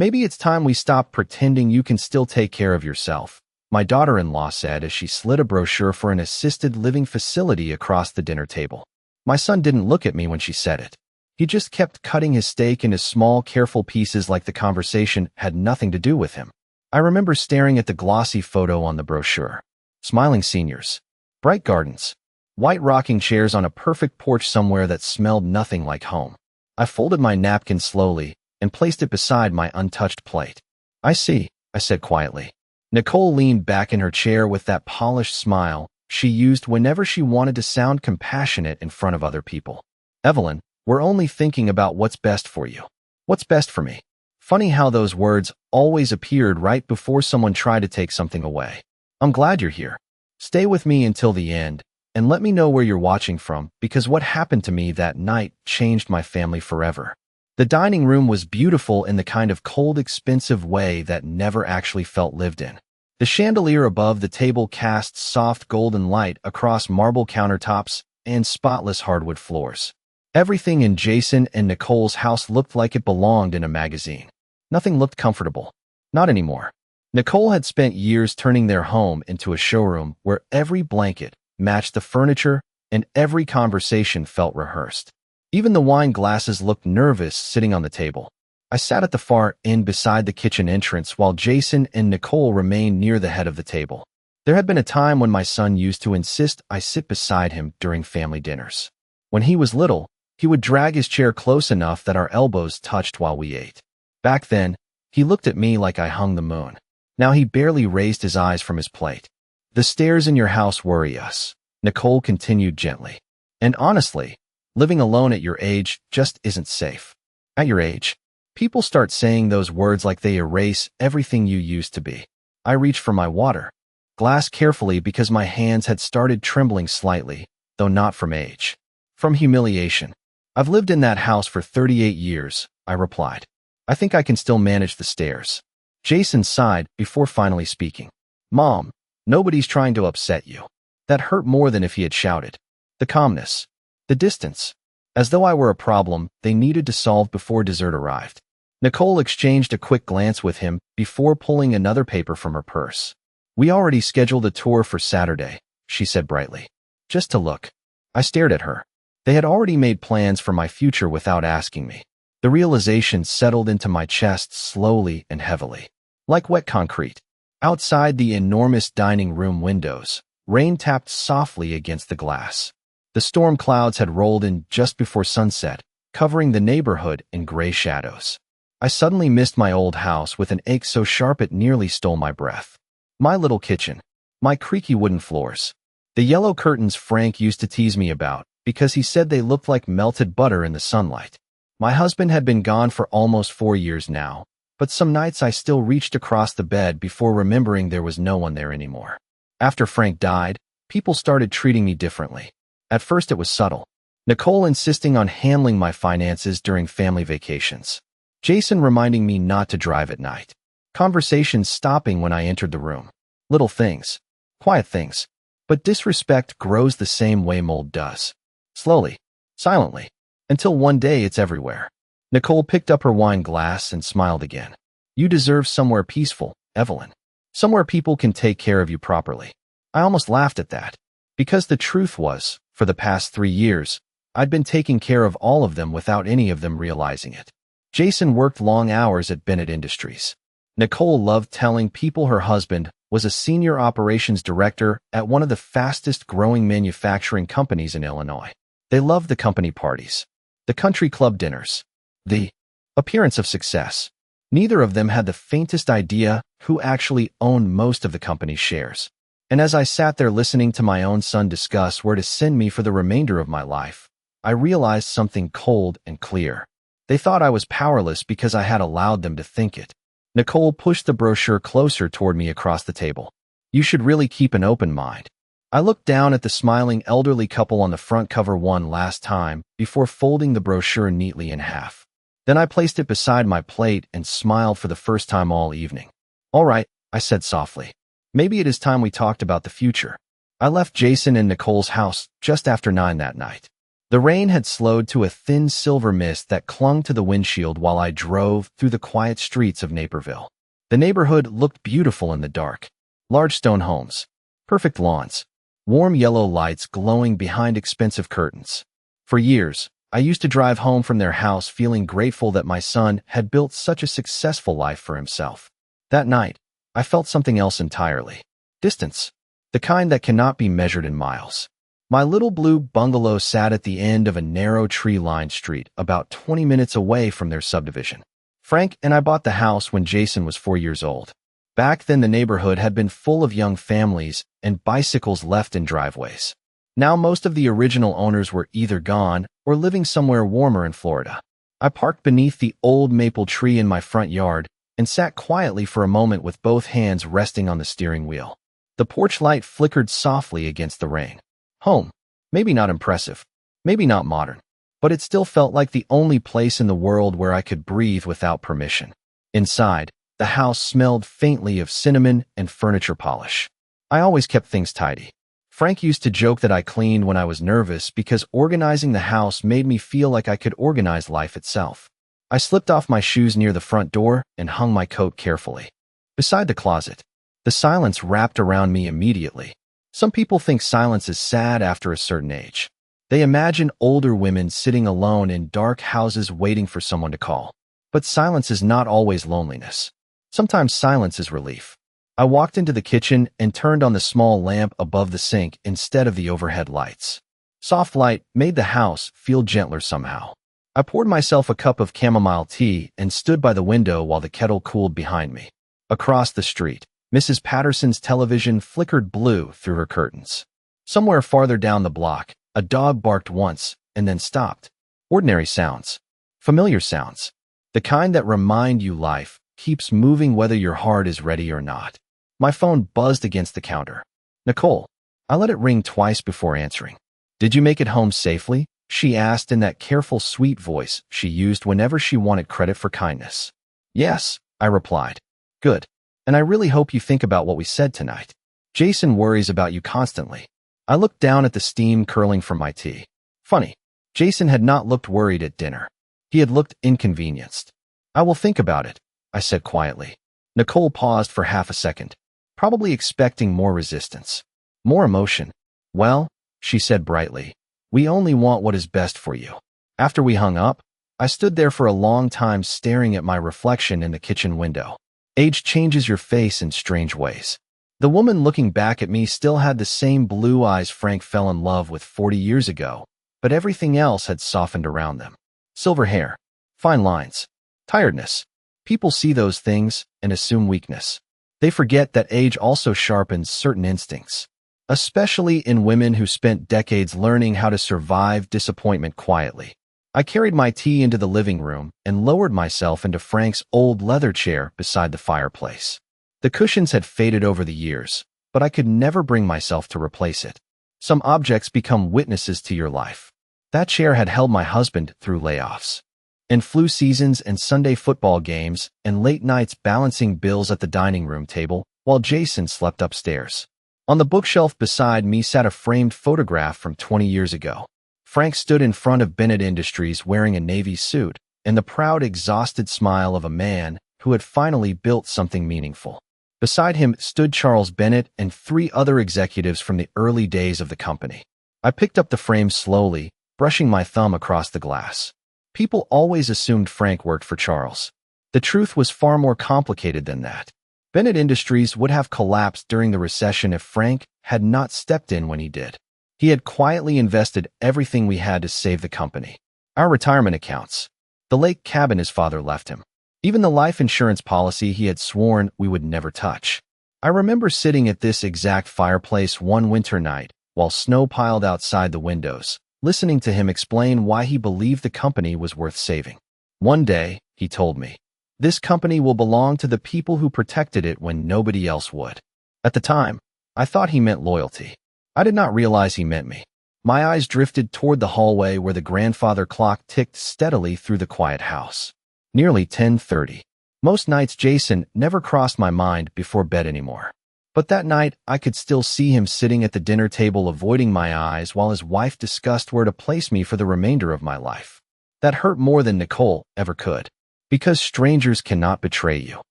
Maybe it's time we stop pretending you can still take care of yourself, my daughter-in-law said as she slid a brochure for an assisted living facility across the dinner table. My son didn't look at me when she said it. He just kept cutting his steak into small, careful pieces like the conversation had nothing to do with him. I remember staring at the glossy photo on the brochure. Smiling seniors. Bright gardens. White rocking chairs on a perfect porch somewhere that smelled nothing like home. I folded my napkin slowly and placed it beside my untouched plate. I see, I said quietly. Nicole leaned back in her chair with that polished smile she used whenever she wanted to sound compassionate in front of other people. Evelyn, we're only thinking about what's best for you. What's best for me? Funny how those words always appeared right before someone tried to take something away. I'm glad you're here. Stay with me until the end, and let me know where you're watching from, because what happened to me that night changed my family forever. The dining room was beautiful in the kind of cold, expensive way that never actually felt lived in. The chandelier above the table cast soft golden light across marble countertops and spotless hardwood floors. Everything in Jason and Nicole's house looked like it belonged in a magazine. Nothing looked comfortable. Not anymore. Nicole had spent years turning their home into a showroom where every blanket matched the furniture and every conversation felt rehearsed. Even the wine glasses looked nervous sitting on the table. I sat at the far end beside the kitchen entrance while Jason and Nicole remained near the head of the table. There had been a time when my son used to insist I sit beside him during family dinners. When he was little, he would drag his chair close enough that our elbows touched while we ate. Back then, he looked at me like I hung the moon. Now he barely raised his eyes from his plate. The stairs in your house worry us, Nicole continued gently. And honestly, living alone at your age just isn't safe. At your age, people start saying those words like they erase everything you used to be. I reached for my water glass carefully because my hands had started trembling slightly, though not from age. From humiliation. I've lived in that house for 38 years, I replied. I think I can still manage the stairs. Jason sighed before finally speaking. Mom, nobody's trying to upset you. That hurt more than if he had shouted. The calmness. The distance. As though I were a problem they needed to solve before dessert arrived. Nicole exchanged a quick glance with him before pulling another paper from her purse. We already scheduled a tour for Saturday, she said brightly. Just to look. I stared at her. They had already made plans for my future without asking me. The realization settled into my chest slowly and heavily. Like wet concrete. Outside the enormous dining room windows, rain tapped softly against the glass. The storm clouds had rolled in just before sunset, covering the neighborhood in gray shadows. I suddenly missed my old house with an ache so sharp it nearly stole my breath. My little kitchen. My creaky wooden floors. The yellow curtains Frank used to tease me about, because he said they looked like melted butter in the sunlight. My husband had been gone for almost 4 years now, but some nights I still reached across the bed before remembering there was no one there anymore. After Frank died, people started treating me differently. At first it was subtle. Nicole insisting on handling my finances during family vacations. Jason reminding me not to drive at night. Conversations stopping when I entered the room. Little things. Quiet things. But disrespect grows the same way mold does. Slowly. Silently. Until one day it's everywhere. Nicole picked up her wine glass and smiled again. You deserve somewhere peaceful, Evelyn. Somewhere people can take care of you properly. I almost laughed at that. Because the truth was, for the past 3 years, I'd been taking care of all of them without any of them realizing it. Jason worked long hours at Bennett Industries. Nicole loved telling people her husband was a senior operations director at one of the fastest growing manufacturing companies in Illinois. They loved the company parties, the country club dinners, the appearance of success. Neither of them had the faintest idea who actually owned most of the company's shares. And as I sat there listening to my own son discuss where to send me for the remainder of my life, I realized something cold and clear. They thought I was powerless because I had allowed them to think it. Nicole pushed the brochure closer toward me across the table. You should really keep an open mind. I looked down at the smiling elderly couple on the front cover one last time before folding the brochure neatly in half. Then I placed it beside my plate and smiled for the first time all evening. All right, I said softly. Maybe it is time we talked about the future. I left Jason and Nicole's house just after 9 that night. The rain had slowed to a thin silver mist that clung to the windshield while I drove through the quiet streets of Naperville. The neighborhood looked beautiful in the dark. Large stone homes, perfect lawns, warm yellow lights glowing behind expensive curtains. For years, I used to drive home from their house feeling grateful that my son had built such a successful life for himself. That night, I felt something else entirely. Distance. The kind that cannot be measured in miles. My little blue bungalow sat at the end of a narrow tree-lined street, about 20 minutes away from their subdivision. Frank and I bought the house when Jason was 4 years old. Back then, the neighborhood had been full of young families and bicycles left in driveways. Now most of the original owners were either gone or living somewhere warmer in Florida. I parked beneath the old maple tree in my front yard and sat quietly for a moment with both hands resting on the steering wheel. The porch light flickered softly against the rain. Home. Maybe not impressive, maybe not modern, but it still felt like the only place in the world where I could breathe without permission. Inside, the house smelled faintly of cinnamon and furniture polish. I always kept things tidy. Frank used to joke that I cleaned when I was nervous because organizing the house made me feel like I could organize life itself. I slipped off my shoes near the front door and hung my coat carefully. Beside the closet, the silence wrapped around me immediately. Some people think silence is sad after a certain age. They imagine older women sitting alone in dark houses waiting for someone to call. But silence is not always loneliness. Sometimes silence is relief. I walked into the kitchen and turned on the small lamp above the sink instead of the overhead lights. Soft light made the house feel gentler somehow. I poured myself a cup of chamomile tea and stood by the window while the kettle cooled behind me. Across the street, Mrs. Patterson's television flickered blue through her curtains. Somewhere farther down the block, a dog barked once and then stopped. Ordinary sounds. Familiar sounds. The kind that remind you life keeps moving whether your heart is ready or not. My phone buzzed against the counter. Nicole. I let it ring twice before answering. Did you make it home safely? She asked in that careful, sweet voice she used whenever she wanted credit for kindness. Yes, I replied. Good. And I really hope you think about what we said tonight. Jason worries about you constantly. I looked down at the steam curling from my tea. Funny. Jason had not looked worried at dinner. He had looked inconvenienced. I will think about it, I said quietly. Nicole paused for half a second, probably expecting more resistance. More emotion. Well, she said brightly, we only want what is best for you. After we hung up, I stood there for a long time staring at my reflection in the kitchen window. Age changes your face in strange ways. The woman looking back at me still had the same blue eyes Frank fell in love with 40 years ago, but everything else had softened around them. Silver hair, fine lines, tiredness. People see those things and assume weakness. They forget that age also sharpens certain instincts, especially in women who spent decades learning how to survive disappointment quietly. I carried my tea into the living room and lowered myself into Frank's old leather chair beside the fireplace. The cushions had faded over the years, but I could never bring myself to replace it. Some objects become witnesses to your life. That chair had held my husband through layoffs, and flu seasons and Sunday football games and late nights balancing bills at the dining room table while Jason slept upstairs. On the bookshelf beside me sat a framed photograph from 20 years ago. Frank stood in front of Bennett Industries wearing a navy suit and the proud, exhausted smile of a man who had finally built something meaningful. Beside him stood Charles Bennett and 3 other executives from the early days of the company. I picked up the frame slowly, brushing my thumb across the glass. People always assumed Frank worked for Charles. The truth was far more complicated than that. Bennett Industries would have collapsed during the recession if Frank had not stepped in when he did. He had quietly invested everything we had to save the company. Our retirement accounts, the lake cabin his father left him, even the life insurance policy he had sworn we would never touch. I remember sitting at this exact fireplace one winter night while snow piled outside the windows, listening to him explain why he believed the company was worth saving. One day, he told me, this company will belong to the people who protected it when nobody else would. At the time, I thought he meant loyalty. I did not realize he meant me. My eyes drifted toward the hallway where the grandfather clock ticked steadily through the quiet house. Nearly 10:30. Most nights Jason never crossed my mind before bed anymore. But that night, I could still see him sitting at the dinner table avoiding my eyes while his wife discussed where to place me for the remainder of my life. That hurt more than Nicole ever could. Because strangers cannot betray you.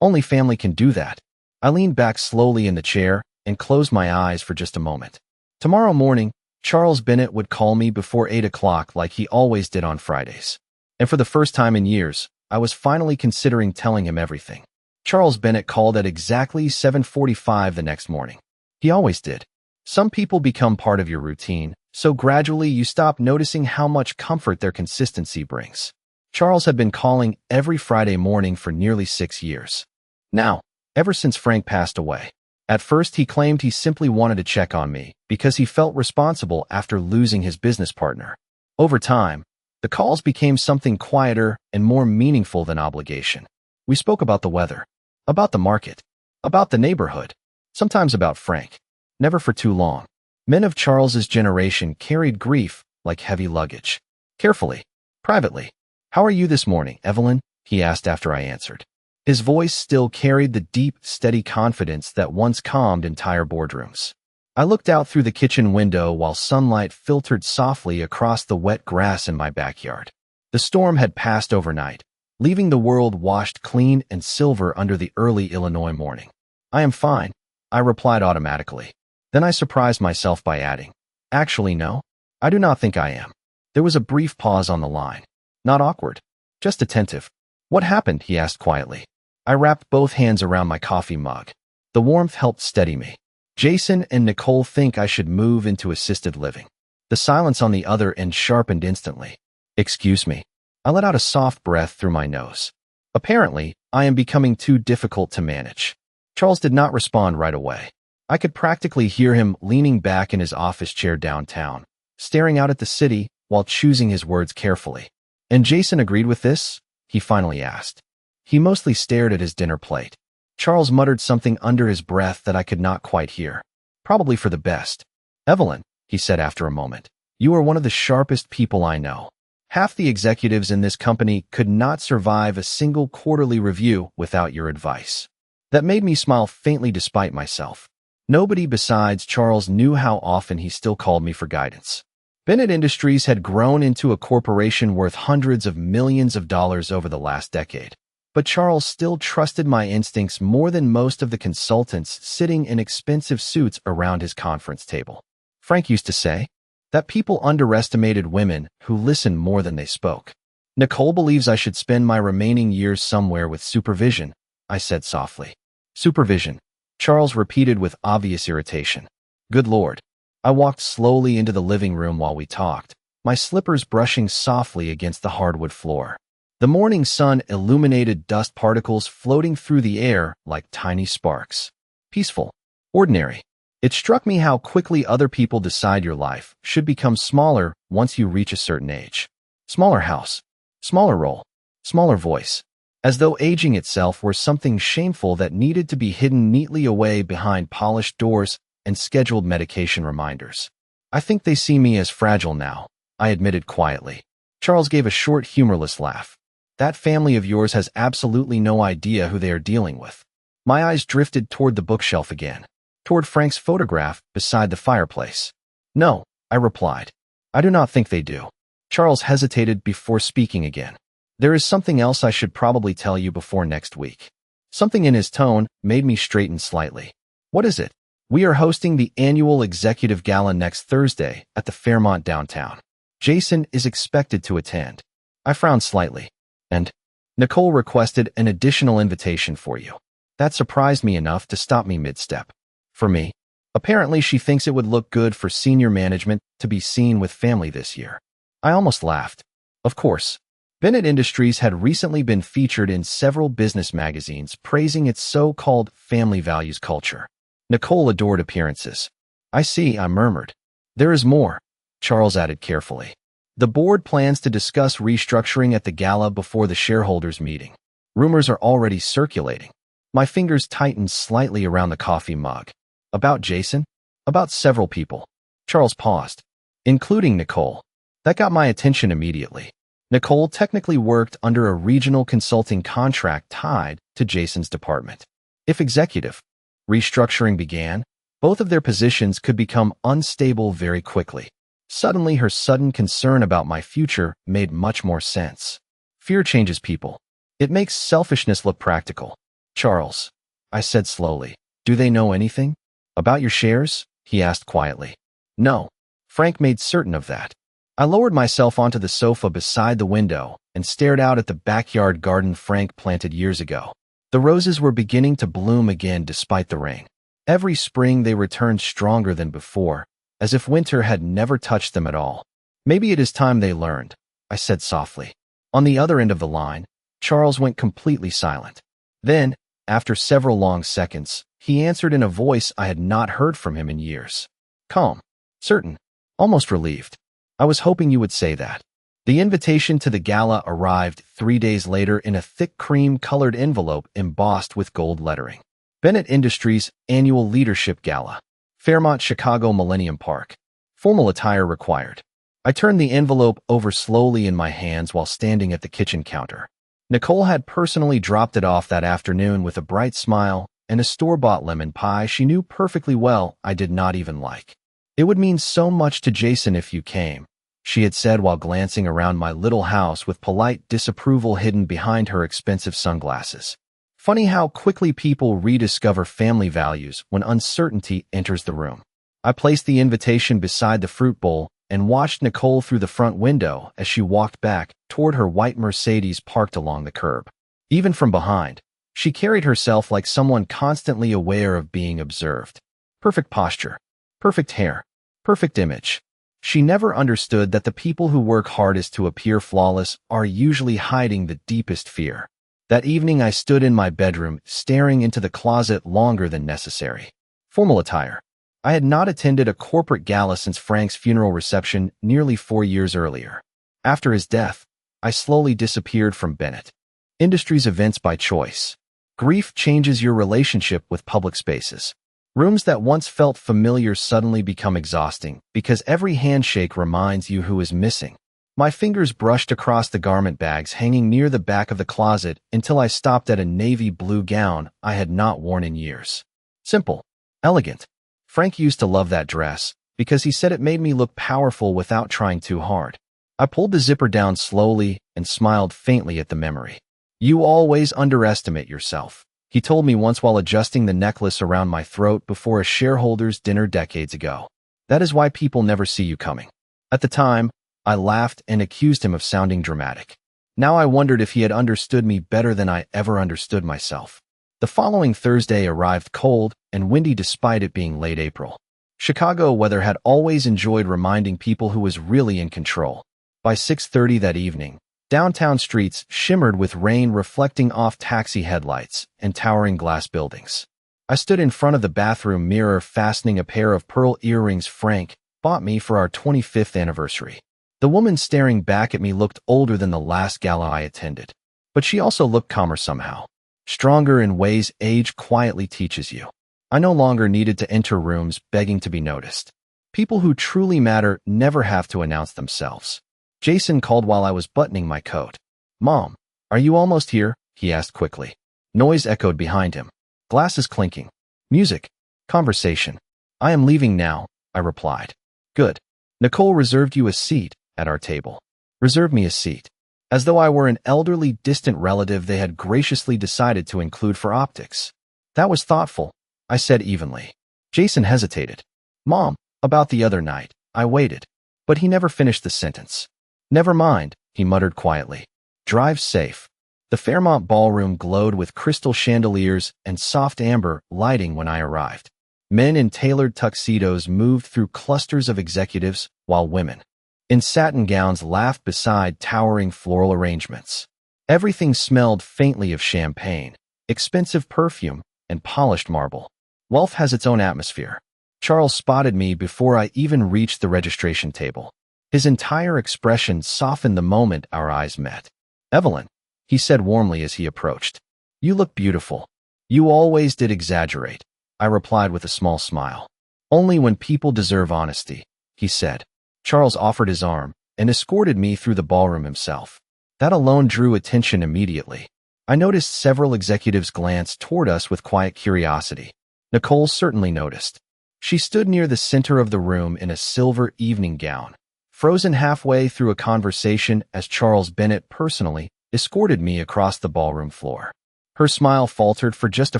Only family can do that. I leaned back slowly in the chair and closed my eyes for just a moment. Tomorrow morning, Charles Bennett would call me before 8 o'clock like he always did on Fridays. And for the first time in years, I was finally considering telling him everything. Charles Bennett called at exactly 7:45 the next morning. He always did. Some people become part of your routine, so gradually you stop noticing how much comfort their consistency brings. Charles had been calling every Friday morning for nearly 6 years. Now, ever since Frank passed away. At first, he claimed he simply wanted to check on me because he felt responsible after losing his business partner. Over time, the calls became something quieter and more meaningful than obligation. We spoke about the weather, about the market, about the neighborhood, sometimes about Frank. Never for too long. Men of Charles's generation carried grief like heavy luggage. Carefully, privately. "How are you this morning, Evelyn?" he asked after I answered. His voice still carried the deep, steady confidence that once calmed entire boardrooms. I looked out through the kitchen window while sunlight filtered softly across the wet grass in my backyard. The storm had passed overnight, leaving the world washed clean and silver under the early Illinois morning. "I am fine," I replied automatically. Then I surprised myself by adding, "Actually, no, I do not think I am." There was a brief pause on the line. Not awkward, just attentive. "What happened?" he asked quietly. I wrapped both hands around my coffee mug. The warmth helped steady me. "Jason and Nicole think I should move into assisted living." The silence on the other end sharpened instantly. "Excuse me." I let out a soft breath through my nose. Apparently, I am becoming too difficult to manage. Charles did not respond right away. I could practically hear him leaning back in his office chair downtown, staring out at the city while choosing his words carefully. "And Jason agreed with this?" he finally asked. He mostly stared at his dinner plate. Charles muttered something under his breath that I could not quite hear. "Probably for the best." "Evelyn," he said after a moment, "you are one of the sharpest people I know. Half the executives in this company could not survive a single quarterly review without your advice." That made me smile faintly despite myself. Nobody besides Charles knew how often he still called me for guidance. Bennett Industries had grown into a corporation worth hundreds of millions of dollars over the last decade. But Charles still trusted my instincts more than most of the consultants sitting in expensive suits around his conference table. Frank used to say that people underestimated women who listened more than they spoke. "Nicole believes I should spend my remaining years somewhere with supervision," I said softly. "Supervision," Charles repeated with obvious irritation. "Good Lord." I walked slowly into the living room while we talked, my slippers brushing softly against the hardwood floor. The morning sun illuminated dust particles floating through the air like tiny sparks. Peaceful. Ordinary. It struck me how quickly other people decide your life should become smaller once you reach a certain age. Smaller house. Smaller role. Smaller voice. As though aging itself were something shameful that needed to be hidden neatly away behind polished doors and scheduled medication reminders. "I think they see me as fragile now," I admitted quietly. Charles gave a short, humorless laugh. "That family of yours has absolutely no idea who they are dealing with." My eyes drifted toward the bookshelf again, toward Frank's photograph beside the fireplace. "No," I replied. "I do not think they do." Charles hesitated before speaking again. "There is something else I should probably tell you before next week." Something in his tone made me straighten slightly. "What is it?" "We are hosting the annual executive gala next Thursday at the Fairmont downtown. Jason is expected to attend." I frowned slightly. "And Nicole requested an additional invitation for you." That surprised me enough to stop me mid-step. "For me?" Apparently she thinks it would look good for senior management to be seen with family this year. I almost laughed. Of course. Bennett Industries had recently been featured in several business magazines praising its so-called family values culture. Nicole adored appearances. "I see," I murmured. "There is more," Charles added carefully. "The board plans to discuss restructuring at the gala before the shareholders' meeting. Rumors are already circulating." My fingers tightened slightly around the coffee mug. "About Jason?" "About several people." Charles paused. "Including Nicole." That got my attention immediately. Nicole technically worked under a regional consulting contract tied to Jason's department. If executive, Restructuring began. Both of their positions could become unstable very quickly. Suddenly, her sudden concern about my future made much more sense. Fear changes people. It makes selfishness look practical. Charles, I said slowly, do they know anything? About your shares? He asked quietly. No. Frank made certain of that. I lowered myself onto the sofa beside the window and stared out at the backyard garden Frank planted years ago. The roses were beginning to bloom again despite the rain. Every spring they returned stronger than before, as if winter had never touched them at all. Maybe it is time they learned, I said softly. On the other end of the line, Charles went completely silent. Then, after several long seconds, he answered in a voice I had not heard from him in years. Calm, certain, almost relieved. I was hoping you would say that. The invitation to the gala arrived 3 days later in a thick cream-colored envelope embossed with gold lettering. Bennett Industries Annual Leadership Gala. Fairmont, Chicago, Millennium Park. Formal attire required. I turned the envelope over slowly in my hands while standing at the kitchen counter. Nicole had personally dropped it off that afternoon with a bright smile and a store-bought lemon pie she knew perfectly well I did not even like. It would mean so much to Jason if you came, she had said while glancing around my little house with polite disapproval hidden behind her expensive sunglasses. Funny how quickly people rediscover family values when uncertainty enters the room. I placed the invitation beside the fruit bowl and watched Nicole through the front window as she walked back toward her white Mercedes parked along the curb. Even from behind, she carried herself like someone constantly aware of being observed. Perfect posture, perfect hair, perfect image. She never understood that the people who work hardest to appear flawless are usually hiding the deepest fear. That evening I stood in my bedroom, staring into the closet longer than necessary. Formal attire. I had not attended a corporate gala since Frank's funeral reception nearly 4 years earlier. After his death, I slowly disappeared from Bennett Industries events by choice. Grief changes your relationship with public spaces. Rooms that once felt familiar suddenly become exhausting because every handshake reminds you who is missing. My fingers brushed across the garment bags hanging near the back of the closet until I stopped at a navy blue gown I had not worn in years. Simple, elegant. Frank used to love that dress because he said it made me look powerful without trying too hard. I pulled the zipper down slowly and smiled faintly at the memory. You always underestimate yourself, he told me once while adjusting the necklace around my throat before a shareholders' dinner decades ago. That is why people never see you coming. At the time, I laughed and accused him of sounding dramatic. Now I wondered if he had understood me better than I ever understood myself. The following Thursday arrived cold and windy despite it being late April. Chicago weather had always enjoyed reminding people who was really in control. By 6:30 that evening, downtown streets shimmered with rain reflecting off taxi headlights and towering glass buildings. I stood in front of the bathroom mirror fastening a pair of pearl earrings Frank bought me for our 25th anniversary. The woman staring back at me looked older than the last gala I attended, but she also looked calmer somehow. Stronger in ways age quietly teaches you. I no longer needed to enter rooms begging to be noticed. People who truly matter never have to announce themselves. Jason called while I was buttoning my coat. Mom, are you almost here? He asked quickly. Noise echoed behind him. Glasses clinking. Music. Conversation. I am leaving now, I replied. Good. Nicole reserved you a seat at our table. Reserved me a seat. As though I were an elderly, distant relative they had graciously decided to include for optics. That was thoughtful, I said evenly. Jason hesitated. Mom, about the other night, I waited. But he never finished the sentence. Never mind, he muttered quietly. Drive safe. The Fairmont ballroom glowed with crystal chandeliers and soft amber lighting when I arrived. Men in tailored tuxedos moved through clusters of executives, while women in satin gowns laughed beside towering floral arrangements. Everything smelled faintly of champagne, expensive perfume, and polished marble. Wealth has its own atmosphere. Charles spotted me before I even reached the registration table. His entire expression softened the moment our eyes met. Evelyn, he said warmly as he approached. You look beautiful. You always did exaggerate, I replied with a small smile. Only when people deserve honesty, he said. Charles offered his arm and escorted me through the ballroom himself. That alone drew attention immediately. I noticed several executives glance toward us with quiet curiosity. Nicole certainly noticed. She stood near the center of the room in a silver evening gown, frozen halfway through a conversation as Charles Bennett personally escorted me across the ballroom floor. Her smile faltered for just a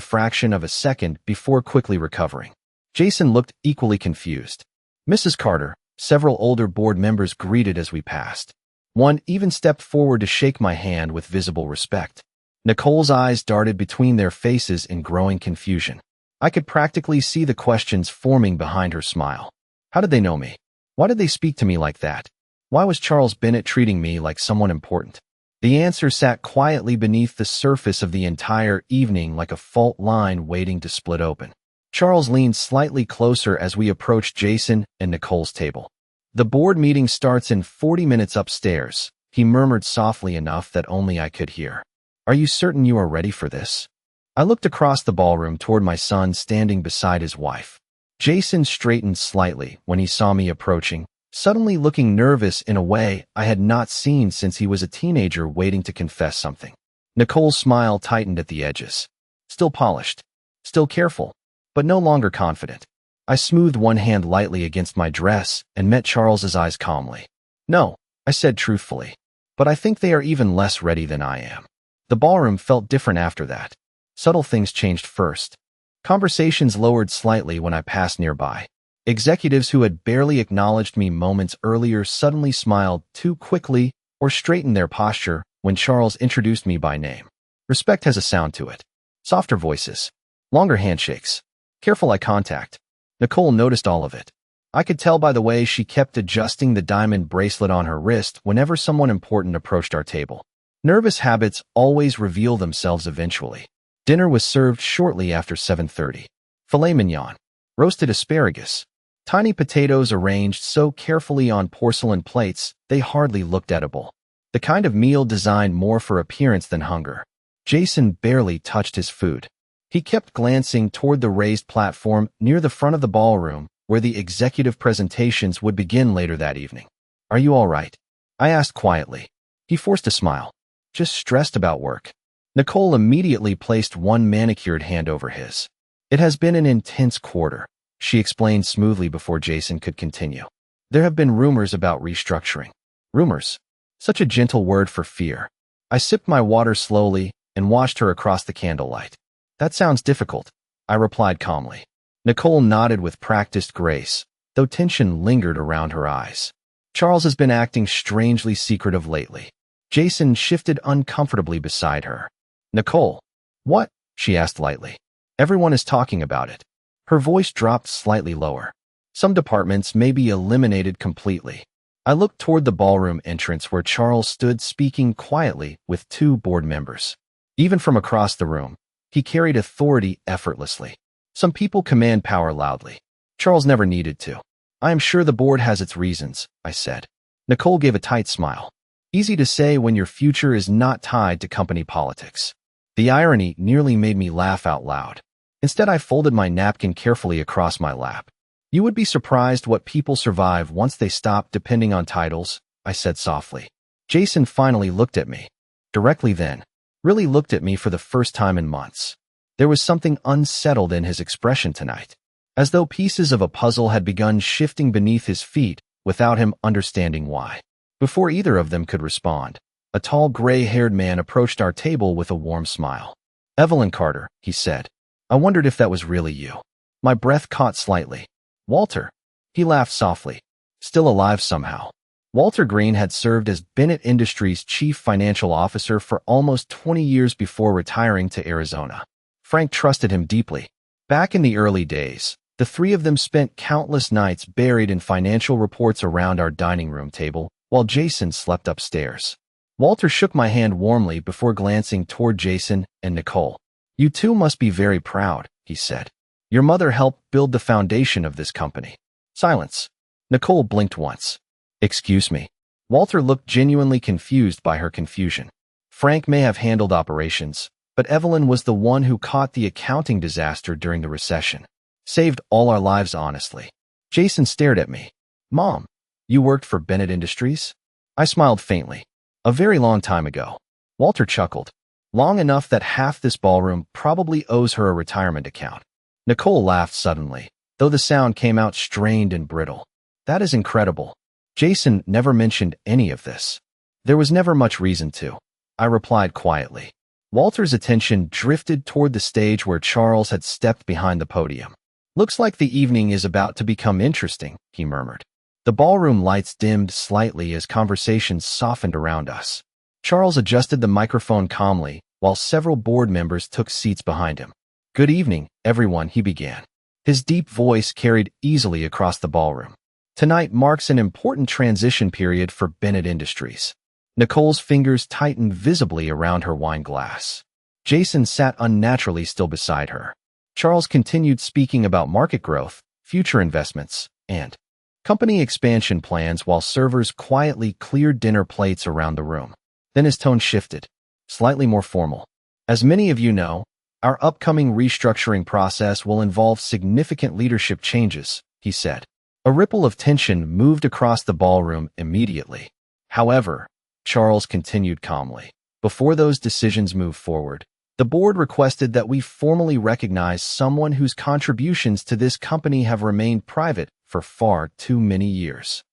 fraction of a second before quickly recovering. Jason looked equally confused. Mrs. Carter, several older board members greeted as we passed. One even stepped forward to shake my hand with visible respect. Nicole's eyes darted between their faces in growing confusion. I could practically see the questions forming behind her smile. How did they know me? Why did they speak to me like that? Why was Charles Bennett treating me like someone important? The answer sat quietly beneath the surface of the entire evening like a fault line waiting to split open. Charles leaned slightly closer as we approached Jason and Nicole's table. The board meeting starts in 40 minutes upstairs, he murmured softly enough that only I could hear. Are you certain you are ready for this? I looked across the ballroom toward my son standing beside his wife. Jason straightened slightly when he saw me approaching, suddenly looking nervous in a way I had not seen since he was a teenager waiting to confess something. Nicole's smile tightened at the edges. Still polished, still careful, but no longer confident. I smoothed one hand lightly against my dress and met Charles's eyes calmly. No, I said truthfully, but I think they are even less ready than I am. The ballroom felt different after that. Subtle things changed first. Conversations lowered slightly when I passed nearby. Executives who had barely acknowledged me moments earlier suddenly smiled too quickly or straightened their posture when Charles introduced me by name. Respect has a sound to it. Softer voices, longer handshakes, careful eye contact. Nicole noticed all of it. I could tell by the way she kept adjusting the diamond bracelet on her wrist whenever someone important approached our table. Nervous habits always reveal themselves eventually. Dinner was served shortly after 7:30. Filet mignon, roasted asparagus, tiny potatoes arranged so carefully on porcelain plates they hardly looked edible. The kind of meal designed more for appearance than hunger. Jason barely touched his food. He kept glancing toward the raised platform near the front of the ballroom where the executive presentations would begin later that evening. Are you all right? I asked quietly. He forced a smile. Just stressed about work. Nicole immediately placed one manicured hand over his. It has been an intense quarter, she explained smoothly before Jason could continue. There have been rumors about restructuring. Rumors. Such a gentle word for fear. I sipped my water slowly and watched her across the candlelight. That sounds difficult, I replied calmly. Nicole nodded with practiced grace, though tension lingered around her eyes. Charles has been acting strangely secretive lately. Jason shifted uncomfortably beside her. Nicole. What? She asked lightly. Everyone is talking about it. Her voice dropped slightly lower. Some departments may be eliminated completely. I looked toward the ballroom entrance where Charles stood speaking quietly with two board members. Even from across the room, he carried authority effortlessly. Some people command power loudly. Charles never needed to. I am sure the board has its reasons, I said. Nicole gave a tight smile. Easy to say when your future is not tied to company politics. The irony nearly made me laugh out loud. Instead, I folded my napkin carefully across my lap. You would be surprised what people survive once they stop depending on titles, I said softly. Jason finally looked at me. Directly then. Really looked at me for the first time in months. There was something unsettled in his expression tonight, as though pieces of a puzzle had begun shifting beneath his feet without him understanding why. Before either of them could respond, a tall gray-haired man approached our table with a warm smile. Evelyn Carter, he said. I wondered if that was really you. My breath caught slightly. Walter. He laughed softly. Still alive somehow. Walter Green had served as Bennett Industries' chief financial officer for almost 20 years before retiring to Arizona. Frank trusted him deeply. Back in the early days, the three of them spent countless nights buried in financial reports around our dining room table, while Jason slept upstairs. Walter shook my hand warmly before glancing toward Jason and Nicole. You two must be very proud, he said. Your mother helped build the foundation of this company. Silence. Nicole blinked once. Excuse me. Walter looked genuinely confused by her confusion. Frank may have handled operations, but Evelyn was the one who caught the accounting disaster during the recession. Saved all our lives honestly. Jason stared at me. Mom, you worked for Bennett Industries? I smiled faintly. A very long time ago. Walter chuckled. Long enough that half this ballroom probably owes her a retirement account. Nicole laughed suddenly, though the sound came out strained and brittle. That is incredible. Jason never mentioned any of this. There was never much reason to. I replied quietly. Walter's attention drifted toward the stage where Charles had stepped behind the podium. Looks like the evening is about to become interesting, he murmured. The ballroom lights dimmed slightly as conversations softened around us. Charles adjusted the microphone calmly, while several board members took seats behind him. Good evening, everyone, he began. His deep voice carried easily across the ballroom. Tonight marks an important transition period for Bennett Industries. Nicole's fingers tightened visibly around her wine glass. Jason sat unnaturally still beside her. Charles continued speaking about market growth, future investments, and company expansion plans while servers quietly cleared dinner plates around the room. Then his tone shifted, slightly more formal. As many of you know, our upcoming restructuring process will involve significant leadership changes, he said. A ripple of tension moved across the ballroom immediately. However, Charles continued calmly. Before those decisions move forward, the board requested that we formally recognize someone whose contributions to this company have remained private for far too many years.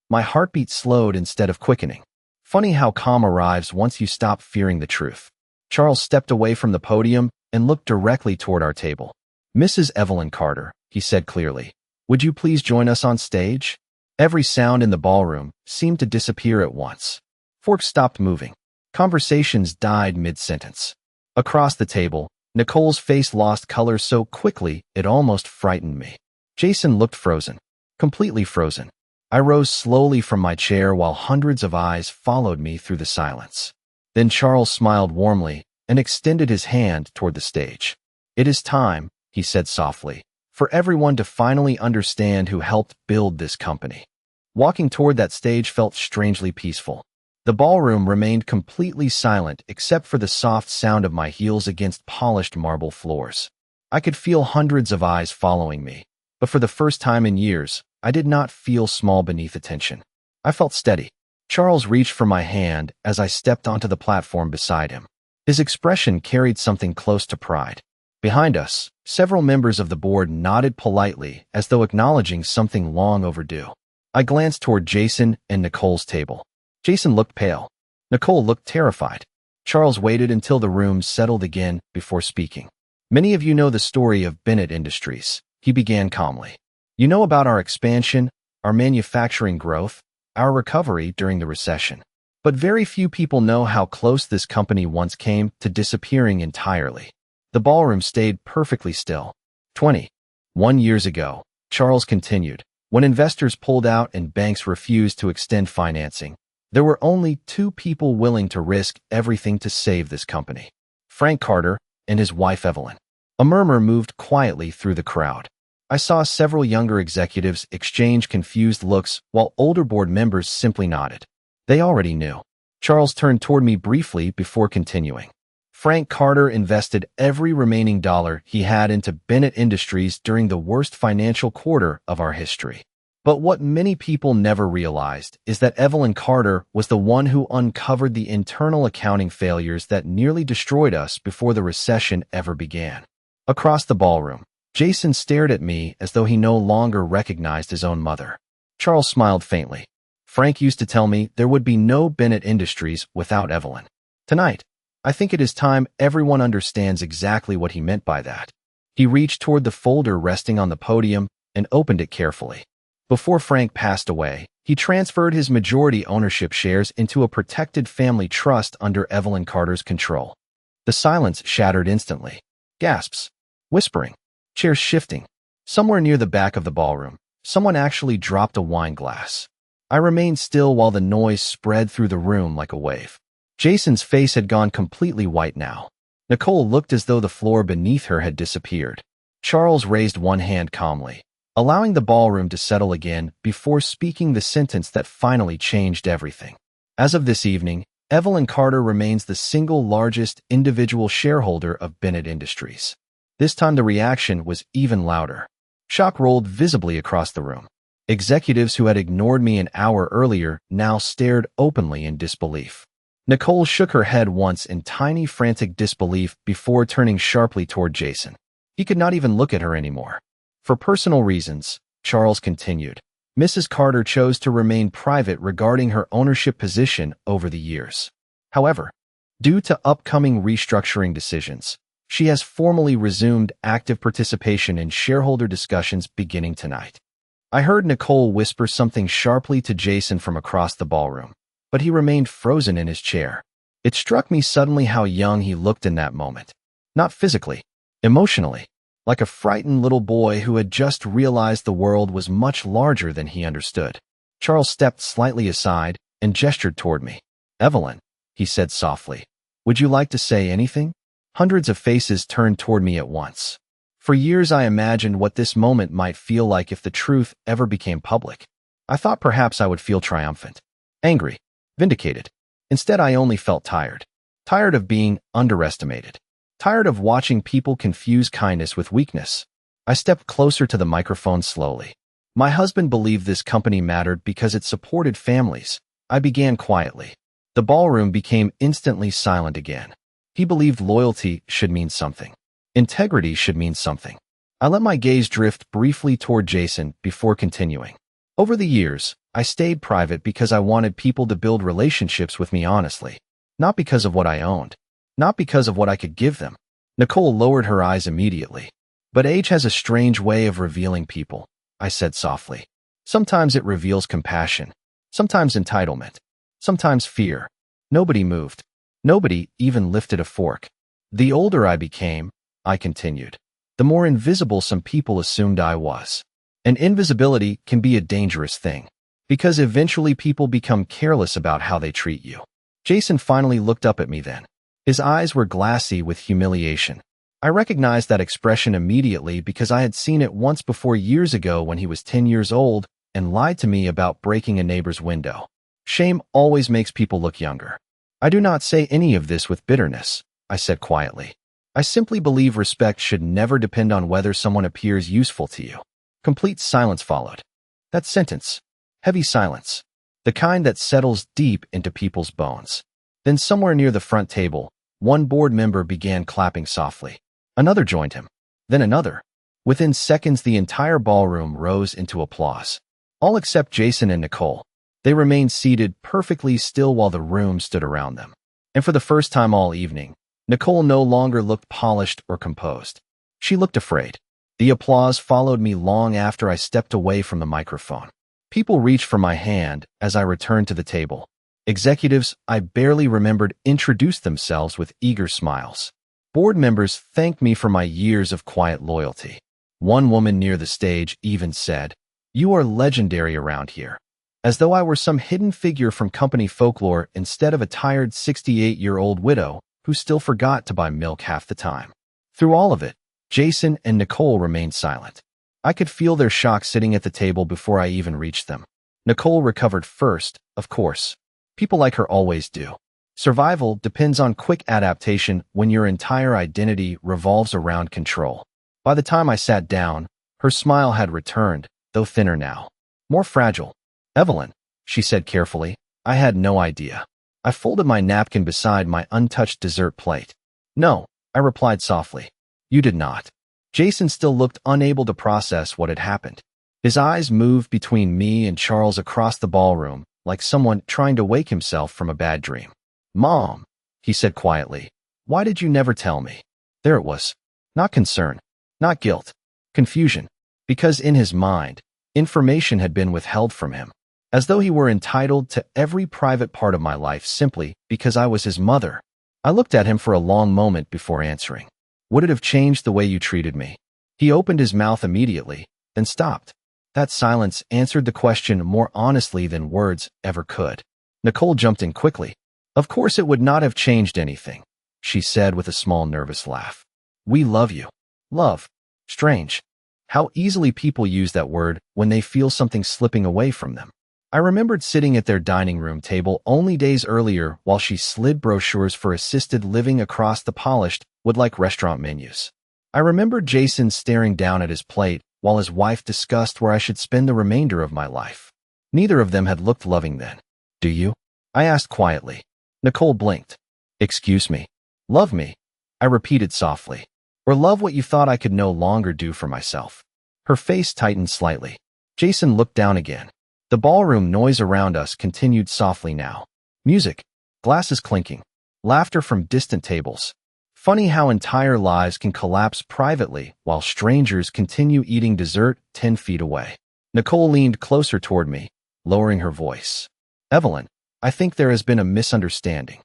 My heartbeat slowed instead of quickening. Funny how calm arrives once you stop fearing the truth. Charles stepped away from the podium and looked directly toward our table. Mrs. Evelyn Carter, he said clearly, would you please join us on stage? Every sound in the ballroom seemed to disappear at once. Forks stopped moving. Conversations died mid-sentence. Across the table, Nicole's face lost color so quickly it almost frightened me. Jason looked frozen, completely frozen. I rose slowly from my chair while hundreds of eyes followed me through the silence. Then Charles smiled warmly and extended his hand toward the stage. It is time, he said softly, for everyone to finally understand who helped build this company. Walking toward that stage felt strangely peaceful. The ballroom remained completely silent except for the soft sound of my heels against polished marble floors. I could feel hundreds of eyes following me, but for the first time in years, I did not feel small beneath attention. I felt steady. Charles reached for my hand as I stepped onto the platform beside him. His expression carried something close to pride. Behind us, several members of the board nodded politely as though acknowledging something long overdue. I glanced toward Jason and Nicole's table. Jason looked pale. Nicole looked terrified. Charles waited until the room settled again before speaking. Many of you know the story of Bennett Industries, he began calmly. You know about our expansion, our manufacturing growth, our recovery during the recession. But very few people know how close this company once came to disappearing entirely. The ballroom stayed perfectly still. 21 years ago, Charles continued, when investors pulled out and banks refused to extend financing, there were only two people willing to risk everything to save this company. Frank Carter and his wife Evelyn. A murmur moved quietly through the crowd. I saw several younger executives exchange confused looks while older board members simply nodded. They already knew. Charles turned toward me briefly before continuing. Frank Carter invested every remaining dollar he had into Bennett Industries during the worst financial quarter of our history. But what many people never realized is that Evelyn Carter was the one who uncovered the internal accounting failures that nearly destroyed us before the recession ever began. Across the ballroom, Jason stared at me as though he no longer recognized his own mother. Charles smiled faintly. Frank used to tell me there would be no Bennett Industries without Evelyn. Tonight, I think it is time everyone understands exactly what he meant by that. He reached toward the folder resting on the podium and opened it carefully. Before Frank passed away, he transferred his majority ownership shares into a protected family trust under Evelyn Carter's control. The silence shattered instantly. Gasps. Whispering. Chairs shifting. Somewhere near the back of the ballroom, someone actually dropped a wine glass. I remained still while the noise spread through the room like a wave. Jason's face had gone completely white now. Nicole looked as though the floor beneath her had disappeared. Charles raised one hand calmly, allowing the ballroom to settle again before speaking the sentence that finally changed everything. As of this evening, Evelyn Carter remains the single largest individual shareholder of Bennett Industries. This time the reaction was even louder. Shock rolled visibly across the room. Executives who had ignored me an hour earlier now stared openly in disbelief. Nicole shook her head once in tiny frantic disbelief before turning sharply toward Jason. He could not even look at her anymore. For personal reasons, Charles continued, Mrs. Carter chose to remain private regarding her ownership position over the years. However, due to upcoming restructuring decisions, she has formally resumed active participation in shareholder discussions beginning tonight. I heard Nicole whisper something sharply to Jason from across the ballroom, but he remained frozen in his chair. It struck me suddenly how young he looked in that moment. Not physically, emotionally, like a frightened little boy who had just realized the world was much larger than he understood. Charles stepped slightly aside and gestured toward me. Evelyn, he said softly, would you like to say anything? Hundreds of faces turned toward me at once. For years I imagined what this moment might feel like if the truth ever became public. I thought perhaps I would feel triumphant, angry, vindicated. Instead, I only felt tired. Tired of being underestimated. Tired of watching people confuse kindness with weakness. I stepped closer to the microphone slowly. My husband believed this company mattered because it supported families. I began quietly. The ballroom became instantly silent again. He believed loyalty should mean something. Integrity should mean something. I let my gaze drift briefly toward Jason before continuing. Over the years, I stayed private because I wanted people to build relationships with me honestly. Not because of what I owned. Not because of what I could give them. Nicole lowered her eyes immediately. But age has a strange way of revealing people, I said softly. Sometimes it reveals compassion. Sometimes entitlement. Sometimes fear. Nobody moved. Nobody even lifted a fork. The older I became, I continued, the more invisible some people assumed I was. And invisibility can be a dangerous thing, because eventually people become careless about how they treat you. Jason finally looked up at me then. His eyes were glassy with humiliation. I recognized that expression immediately because I had seen it once before years ago when he was 10 years old and lied to me about breaking a neighbor's window. Shame always makes people look younger. I do not say any of this with bitterness, I said quietly. I simply believe respect should never depend on whether someone appears useful to you. Complete silence followed. That sentence. Heavy silence. The kind that settles deep into people's bones. Then somewhere near the front table, one board member began clapping softly. Another joined him. Then another. Within seconds, the entire ballroom rose into applause. All except Jason and Nicole. They remained seated perfectly still while the room stood around them. And for the first time all evening, Nicole no longer looked polished or composed. She looked afraid. The applause followed me long after I stepped away from the microphone. People reached for my hand as I returned to the table. Executives I barely remembered introduced themselves with eager smiles. Board members thanked me for my years of quiet loyalty. One woman near the stage even said, "You are legendary around here," as though I were some hidden figure from company folklore instead of a tired 68-year-old widow who still forgot to buy milk half the time. Through all of it, Jason and Nicole remained silent. I could feel their shock sitting at the table before I even reached them. Nicole recovered first, of course. People like her always do. Survival depends on quick adaptation when your entire identity revolves around control. By the time I sat down, her smile had returned, though thinner now. More fragile. "Evelyn," she said carefully, "I had no idea." I folded my napkin beside my untouched dessert plate. "No," I replied softly. "You did not." Jason still looked unable to process what had happened. His eyes moved between me and Charles across the ballroom, like someone trying to wake himself from a bad dream. "Mom," he said quietly, "why did you never tell me?" There it was. Not concern, not guilt, confusion. Because in his mind, information had been withheld from him. As though he were entitled to every private part of my life simply because I was his mother. I looked at him for a long moment before answering. "Would it have changed the way you treated me?" He opened his mouth immediately, then stopped. That silence answered the question more honestly than words ever could. Nicole jumped in quickly. "Of course it would not have changed anything," she said with a small nervous laugh. "We love you." Love. Strange. How easily people use that word when they feel something slipping away from them. I remembered sitting at their dining room table only days earlier while she slid brochures for assisted living across the polished, wood-like restaurant menus. I remembered Jason staring down at his plate while his wife discussed where I should spend the remainder of my life. Neither of them had looked loving then. "Do you?" I asked quietly. Nicole blinked. "Excuse me." "Love me," I repeated softly. Or love what you thought I could no longer do for myself? Her face tightened slightly. Jason looked down again. The ballroom noise around us continued softly now. Music, glasses clinking, laughter from distant tables. Funny how entire lives can collapse privately while strangers continue eating dessert 10 feet away. Nicole leaned closer toward me, lowering her voice. Evelyn, I think there has been a misunderstanding.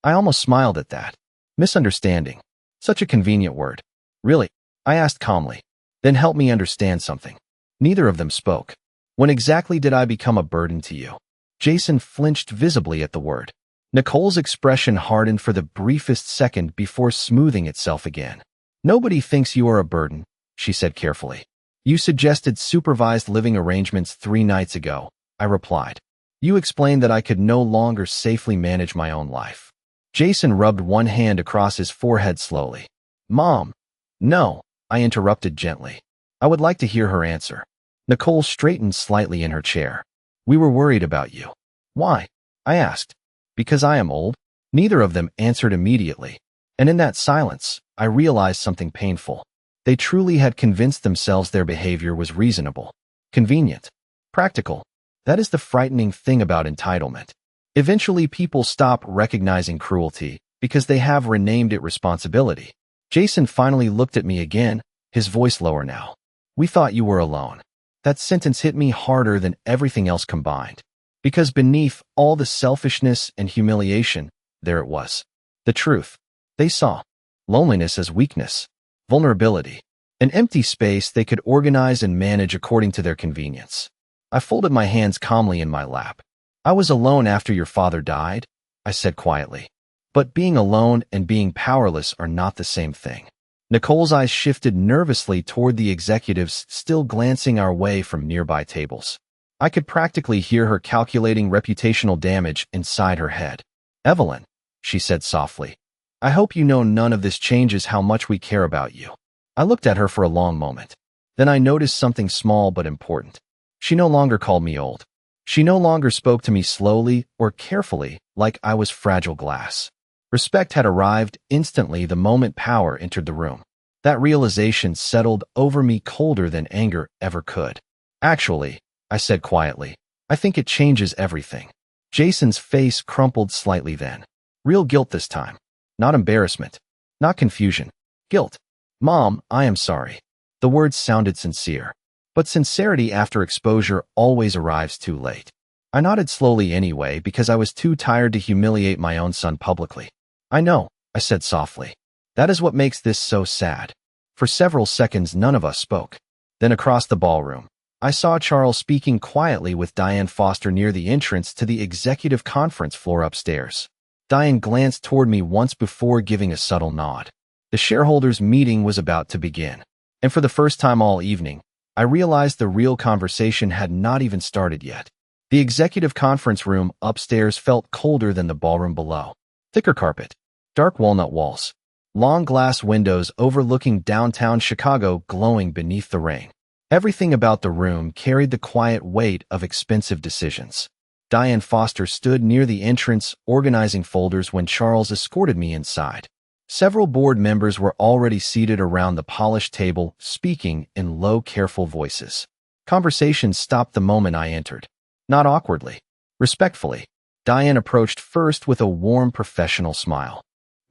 I almost smiled at that. Misunderstanding. Such a convenient word. Really? I asked calmly. Then help me understand something. Neither of them spoke. When exactly did I become a burden to you? Jason flinched visibly at the word. Nicole's expression hardened for the briefest second before smoothing itself again. Nobody thinks you are a burden, she said carefully. You suggested supervised living arrangements 3 nights ago, I replied. You explained that I could no longer safely manage my own life. Jason rubbed one hand across his forehead slowly. Mom. No, I interrupted gently. I would like to hear her answer. Nicole straightened slightly in her chair. We were worried about you. Why? I asked. Because I am old? Neither of them answered immediately. And in that silence, I realized something painful. They truly had convinced themselves their behavior was reasonable, convenient, practical. That is the frightening thing about entitlement. Eventually, people stop recognizing cruelty because they have renamed it responsibility. Jason finally looked at me again, his voice lower now. We thought you were alone. That sentence hit me harder than everything else combined. Because beneath all the selfishness and humiliation, there it was. The truth. They saw loneliness as weakness, vulnerability, an empty space they could organize and manage according to their convenience. I folded my hands calmly in my lap. I was alone after your father died, I said quietly. But being alone and being powerless are not the same thing. Nicole's eyes shifted nervously toward the executives still glancing our way from nearby tables. I could practically hear her calculating reputational damage inside her head. Evelyn, she said softly, I hope you know none of this changes how much we care about you. I looked at her for a long moment. Then I noticed something small but important. She no longer called me old. She no longer spoke to me slowly or carefully like I was fragile glass. Respect had arrived instantly the moment power entered the room. That realization settled over me colder than anger ever could. Actually, I said quietly, I think it changes everything. Jason's face crumpled slightly then. Real guilt this time. Not embarrassment. Not confusion. Guilt. Mom, I am sorry. The words sounded sincere. But sincerity after exposure always arrives too late. I nodded slowly anyway because I was too tired to humiliate my own son publicly. I know, I said softly. That is what makes this so sad. For several seconds none of us spoke. Then across the ballroom, I saw Charles speaking quietly with Diane Foster near the entrance to the executive conference floor upstairs. Diane glanced toward me once before giving a subtle nod. The shareholders' meeting was about to begin. And for the first time all evening, I realized the real conversation had not even started yet. The executive conference room upstairs felt colder than the ballroom below. Thicker carpet, dark walnut walls, long glass windows overlooking downtown Chicago glowing beneath the rain. Everything about the room carried the quiet weight of expensive decisions. Diane Foster stood near the entrance, organizing folders when Charles escorted me inside. Several board members were already seated around the polished table, speaking in low, careful voices. Conversation stopped the moment I entered. Not awkwardly. Respectfully. Diane approached first with a warm, professional smile.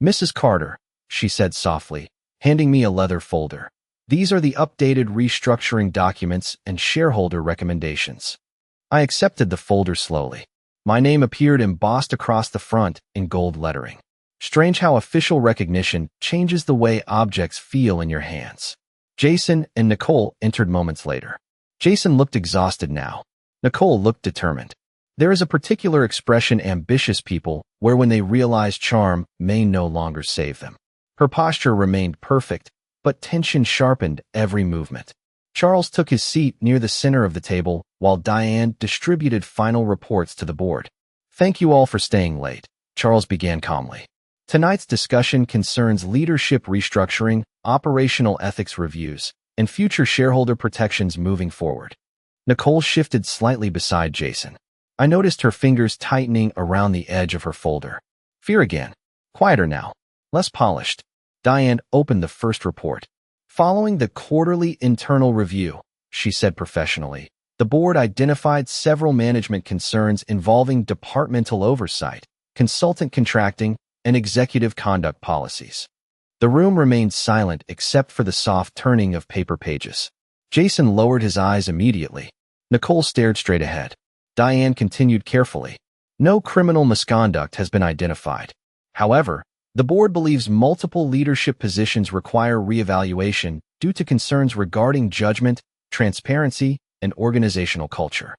Mrs. Carter, she said softly, handing me a leather folder. These are the updated restructuring documents and shareholder recommendations. I accepted the folder slowly. My name appeared embossed across the front in gold lettering. Strange how official recognition changes the way objects feel in your hands. Jason and Nicole entered moments later. Jason looked exhausted now. Nicole looked determined. There is a particular expression ambitious people wear when they realize charm may no longer save them. Her posture remained perfect, but tension sharpened every movement. Charles took his seat near the center of the table while Diane distributed final reports to the board. Thank you all for staying late, Charles began calmly. Tonight's discussion concerns leadership restructuring, operational ethics reviews, and future shareholder protections moving forward. Nicole shifted slightly beside Jason. I noticed her fingers tightening around the edge of her folder. Fear again. Quieter now. Less polished. Diane opened the first report. Following the quarterly internal review, she said professionally, the board identified several management concerns involving departmental oversight, consultant contracting, and executive conduct policies. The room remained silent except for the soft turning of paper pages. Jason lowered his eyes immediately. Nicole stared straight ahead. Diane continued carefully. No criminal misconduct has been identified. However, the board believes multiple leadership positions require reevaluation due to concerns regarding judgment, transparency, and organizational culture.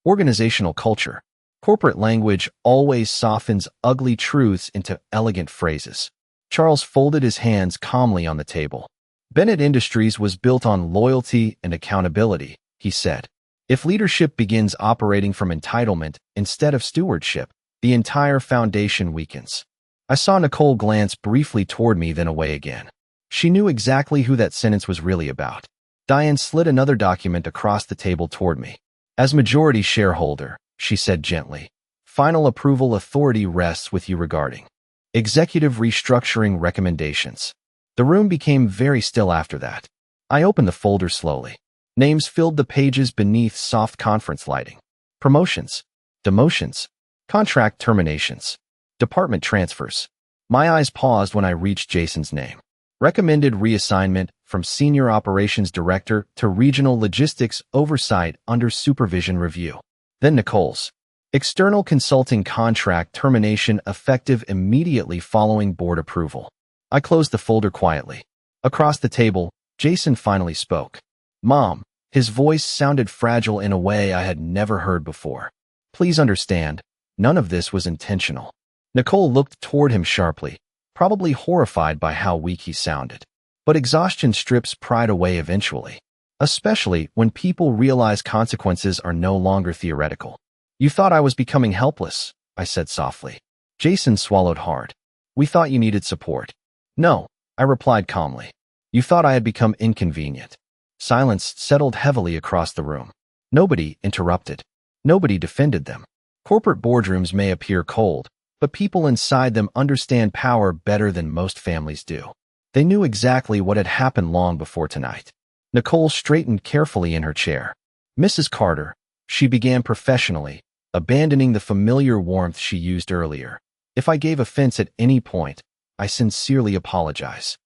Organizational culture. Corporate language always softens ugly truths into elegant phrases. Charles folded his hands calmly on the table. Bennett Industries was built on loyalty and accountability, he said. If leadership begins operating from entitlement instead of stewardship, the entire foundation weakens. I saw Nicole glance briefly toward me, then away again. She knew exactly who that sentence was really about. Diane slid another document across the table toward me. As majority shareholder, she said gently, final approval authority rests with you regarding executive restructuring recommendations. The room became very still after that. I opened the folder slowly. Names filled the pages beneath soft conference lighting. Promotions, demotions, contract terminations, department transfers. My eyes paused when I reached Jason's name. Recommended reassignment from Senior Operations Director to Regional Logistics Oversight under Supervision Review. Then Nicole's. External consulting contract termination effective immediately following board approval. I closed the folder quietly. Across the table, Jason finally spoke. Mom, his voice sounded fragile in a way I had never heard before. Please understand, none of this was intentional. Nicole looked toward him sharply, probably horrified by how weak he sounded. But exhaustion strips pride away eventually, especially when people realize consequences are no longer theoretical. You thought I was becoming helpless, I said softly. Jason swallowed hard. We thought you needed support. No, I replied calmly. You thought I had become inconvenient. Silence settled heavily across the room. Nobody interrupted. Nobody defended them. Corporate boardrooms may appear cold, but people inside them understand power better than most families do. They knew exactly what had happened long before tonight. Nicole straightened carefully in her chair. Mrs. Carter, she began professionally, abandoning the familiar warmth she used earlier. If I gave offense at any point, I sincerely apologize.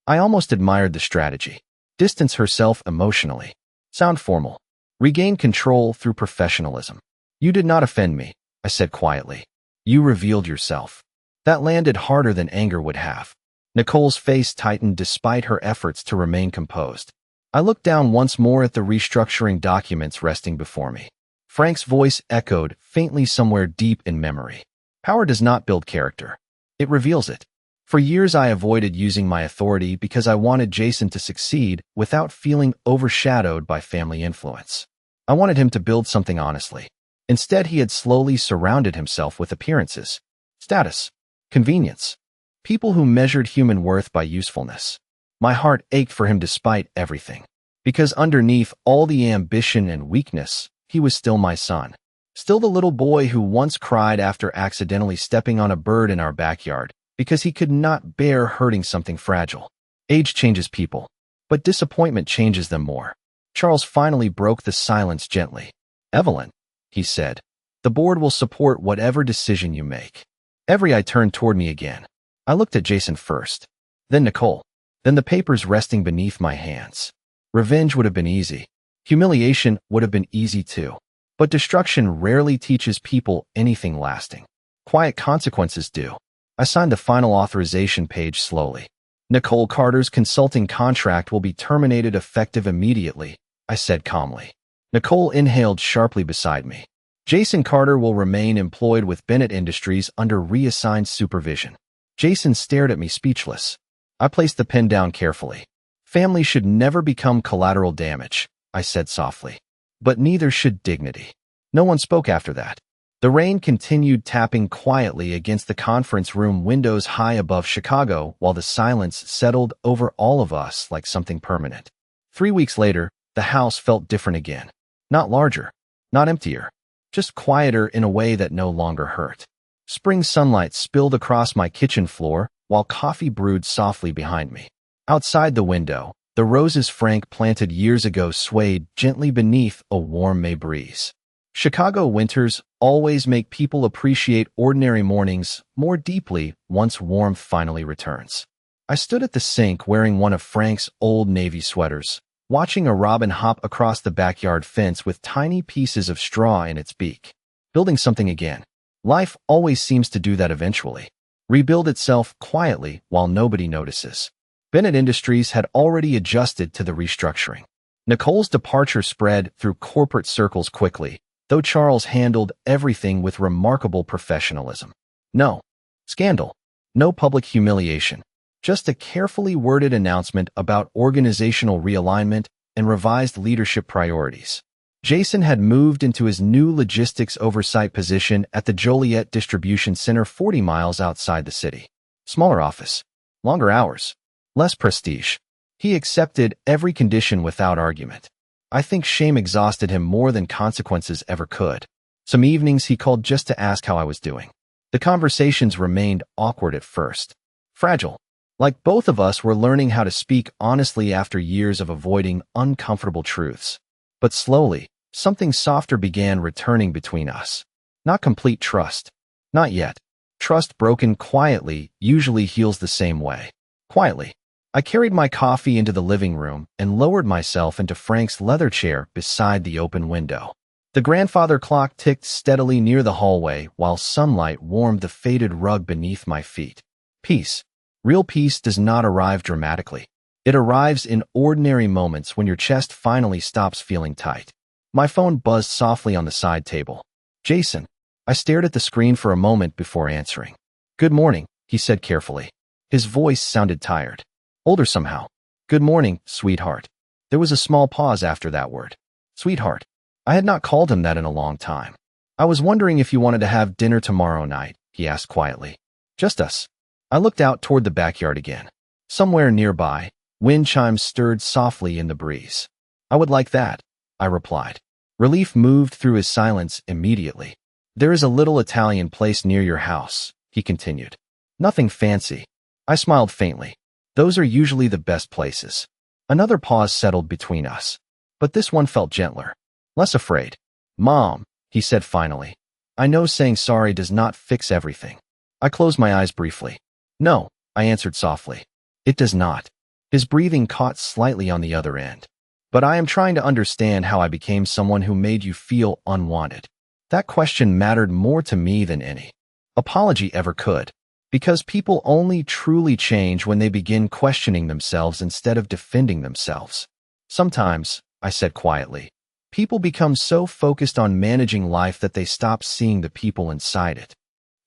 I almost admired the strategy. Distance herself emotionally. Sound formal. Regain control through professionalism. You did not offend me, I said quietly. You revealed yourself. That landed harder than anger would have. Nicole's face tightened despite her efforts to remain composed. I looked down once more at the restructuring documents resting before me. Frank's voice echoed faintly somewhere deep in memory. Power does not build character. It reveals it. For years I avoided using my authority because I wanted Jason to succeed without feeling overshadowed by family influence. I wanted him to build something honestly. Instead, he had slowly surrounded himself with appearances, status, convenience, people who measured human worth by usefulness. My heart ached for him despite everything, because underneath all the ambition and weakness, he was still my son. Still the little boy who once cried after accidentally stepping on a bird in our backyard because he could not bear hurting something fragile. Age changes people, but disappointment changes them more. Charles finally broke the silence gently. Evelyn, he said, the board will support whatever decision you make. Every eye turned toward me again. I looked at Jason first, then Nicole, then the papers resting beneath my hands. Revenge would have been easy. Humiliation would have been easy too. But destruction rarely teaches people anything lasting. Quiet consequences do. I signed the final authorization page slowly. Nicole Carter's consulting contract will be terminated effective immediately, I said calmly. Nicole inhaled sharply beside me. Jason Carter will remain employed with Bennett Industries under reassigned supervision. Jason stared at me speechless. I placed the pen down carefully. Family should never become collateral damage, I said softly. But neither should dignity. No one spoke after that. The rain continued tapping quietly against the conference room windows high above Chicago while the silence settled over all of us like something permanent. 3 weeks later, the house felt different again. Not larger, not emptier, just quieter in a way that no longer hurt. Spring sunlight spilled across my kitchen floor, while coffee brewed softly behind me. Outside the window, the roses Frank planted years ago swayed gently beneath a warm May breeze. Chicago winters always make people appreciate ordinary mornings more deeply once warmth finally returns. I stood at the sink wearing one of Frank's old navy sweaters, watching a robin hop across the backyard fence with tiny pieces of straw in its beak. Building something again. Life always seems to do that eventually. Rebuild itself quietly while nobody notices. Bennett Industries had already adjusted to the restructuring. Nicole's departure spread through corporate circles quickly, though Charles handled everything with remarkable professionalism. No scandal, no public humiliation, just a carefully worded announcement about organizational realignment and revised leadership priorities. Jason had moved into his new logistics oversight position at the Joliet Distribution Center 40 miles outside the city. Smaller office, longer hours, less prestige. He accepted every condition without argument. I think shame exhausted him more than consequences ever could. Some evenings he called just to ask how I was doing. The conversations remained awkward at first. Fragile. Like both of us were learning how to speak honestly after years of avoiding uncomfortable truths. But slowly, something softer began returning between us. Not complete trust. Not yet. Trust broken quietly usually heals the same way. Quietly. I carried my coffee into the living room and lowered myself into Frank's leather chair beside the open window. The grandfather clock ticked steadily near the hallway while sunlight warmed the faded rug beneath my feet. Peace. Real peace does not arrive dramatically. It arrives in ordinary moments when your chest finally stops feeling tight. My phone buzzed softly on the side table. Jason. I stared at the screen for a moment before answering. Good morning, he said carefully. His voice sounded tired. Older somehow. Good morning, sweetheart. There was a small pause after that word. Sweetheart. I had not called him that in a long time. I was wondering if you wanted to have dinner tomorrow night, he asked quietly. Just us. I looked out toward the backyard again. Somewhere nearby, wind chimes stirred softly in the breeze. I would like that, I replied. Relief moved through his silence immediately. There is a little Italian place near your house, he continued. Nothing fancy. I smiled faintly. Those are usually the best places. Another pause settled between us. But this one felt gentler. Less afraid. Mom, he said finally. I know saying sorry does not fix everything. I closed my eyes briefly. No, I answered softly. It does not. His breathing caught slightly on the other end. But I am trying to understand how I became someone who made you feel unwanted. That question mattered more to me than any apology ever could. Because people only truly change when they begin questioning themselves instead of defending themselves. Sometimes, I said quietly, people become so focused on managing life that they stop seeing the people inside it.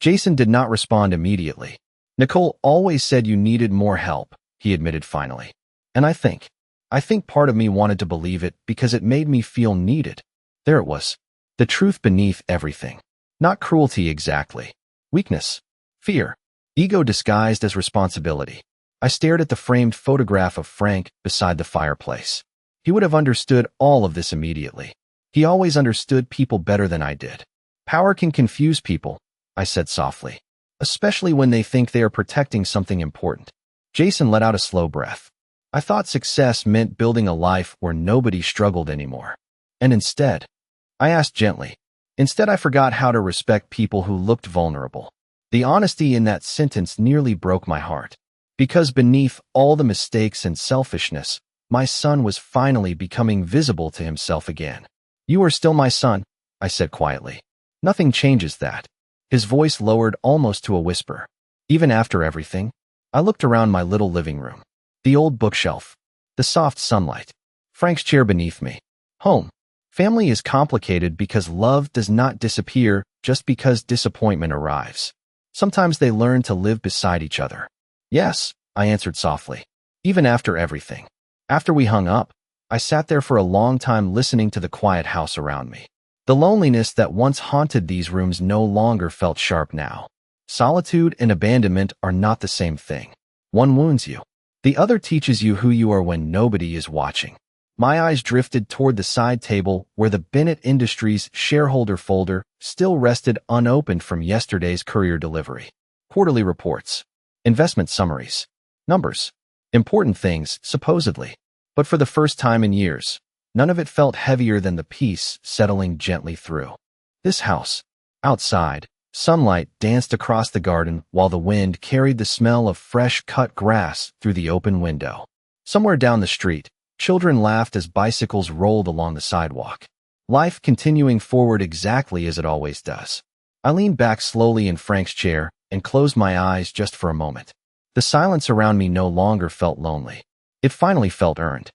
Jason did not respond immediately. Nicole always said you needed more help, he admitted finally. And I think part of me wanted to believe it because it made me feel needed. There it was. The truth beneath everything. Not cruelty exactly. Weakness. Fear. Ego disguised as responsibility. I stared at the framed photograph of Frank beside the fireplace. He would have understood all of this immediately. He always understood people better than I did. Power can confuse people, I said softly, especially when they think they are protecting something important. Jason let out a slow breath. I thought success meant building a life where nobody struggled anymore. And instead, I asked gently, I forgot how to respect people who looked vulnerable. The honesty in that sentence nearly broke my heart. Because beneath all the mistakes and selfishness, my son was finally becoming visible to himself again. You are still my son, I said quietly. Nothing changes that. His voice lowered almost to a whisper. Even after everything, I looked around my little living room. The old bookshelf. The soft sunlight. Frank's chair beneath me. Home. Family is complicated because love does not disappear just because disappointment arrives. Sometimes they learn to live beside each other. Yes, I answered softly. Even after everything. After we hung up, I sat there for a long time listening to the quiet house around me. The loneliness that once haunted these rooms no longer felt sharp now. Solitude and abandonment are not the same thing. One wounds you. The other teaches you who you are when nobody is watching. My eyes drifted toward the side table where the Bennett Industries shareholder folder still rested unopened from yesterday's courier delivery. Quarterly reports. Investment summaries. Numbers. Important things, supposedly. But for the first time in years, none of it felt heavier than the peace settling gently through. This house. Outside, sunlight danced across the garden while the wind carried the smell of fresh cut grass through the open window. Somewhere down the street, children laughed as bicycles rolled along the sidewalk. Life continuing forward exactly as it always does. I leaned back slowly in Frank's chair and closed my eyes just for a moment. The silence around me no longer felt lonely. It finally felt earned.